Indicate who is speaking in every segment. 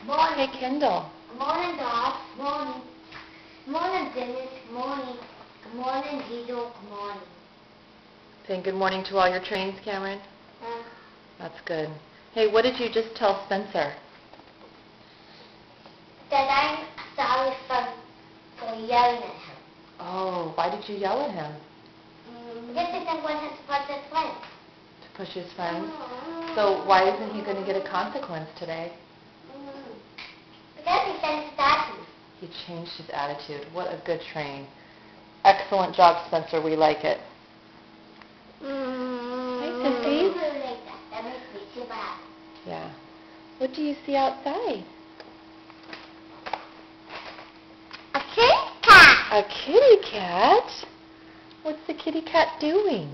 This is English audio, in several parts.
Speaker 1: Morning.
Speaker 2: Hey, Kendall.
Speaker 1: Morning, Dad. Morning. Morning, Dennis. Morning. Good morning, Dido. Good morning.
Speaker 2: Saying good morning to all your trains, Cameron? That's good. Hey, what did you just tell Spencer?
Speaker 1: That I'm sorry for yelling at him.
Speaker 2: Oh, why did you yell at him?
Speaker 1: Because I didn't want him to push his friends.
Speaker 2: To push his friends? So why isn't he going to get a consequence today?
Speaker 1: Because he changed his attitude.
Speaker 2: He changed his attitude. What a good train. Excellent job, Spencer. We like it. Hey, Sissy.
Speaker 1: That makes me too bad.
Speaker 2: Yeah. What do you see outside?
Speaker 1: A kitty cat.
Speaker 2: A kitty cat? What's the kitty cat doing?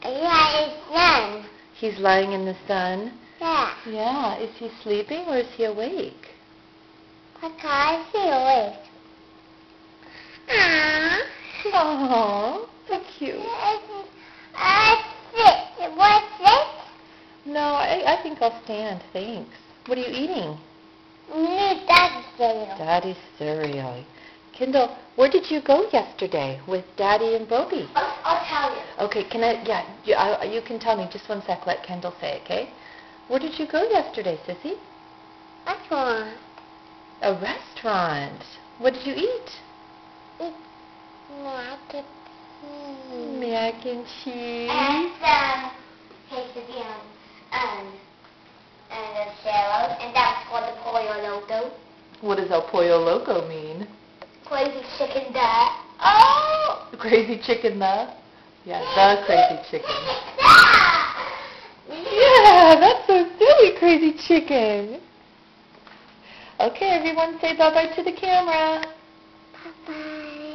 Speaker 1: Yeah, it's sun.
Speaker 2: He's lying in the sun?
Speaker 1: Yeah.
Speaker 2: Yeah. Is he sleeping or is he awake?
Speaker 1: I can't see awake.
Speaker 2: Aww, so cute.
Speaker 1: Sit. What's it?
Speaker 2: No, I think I'll stand, thanks. What are you eating?
Speaker 1: Me, Daddy's cereal.
Speaker 2: Daddy's cereal. Kendall, where did you go yesterday with Daddy and Bobby?
Speaker 1: I'll tell you.
Speaker 2: Okay, you can tell me. Just 1 sec, let Kendall say, okay? Where did you go yesterday, Sissy?
Speaker 1: That's one.
Speaker 2: A restaurant. What did you eat?
Speaker 1: It's mac and cheese.
Speaker 2: Mac and cheese.
Speaker 1: And some quesadillas and a salad. And that's called the Pollo Loco.
Speaker 2: What does El Pollo Loco mean?
Speaker 1: Crazy chicken dad.
Speaker 2: Oh! Crazy chicken, the? Yeah, the crazy chicken. Yeah, that's so silly, crazy chicken. Okay, everyone say bye-bye to the camera.
Speaker 1: Bye-bye.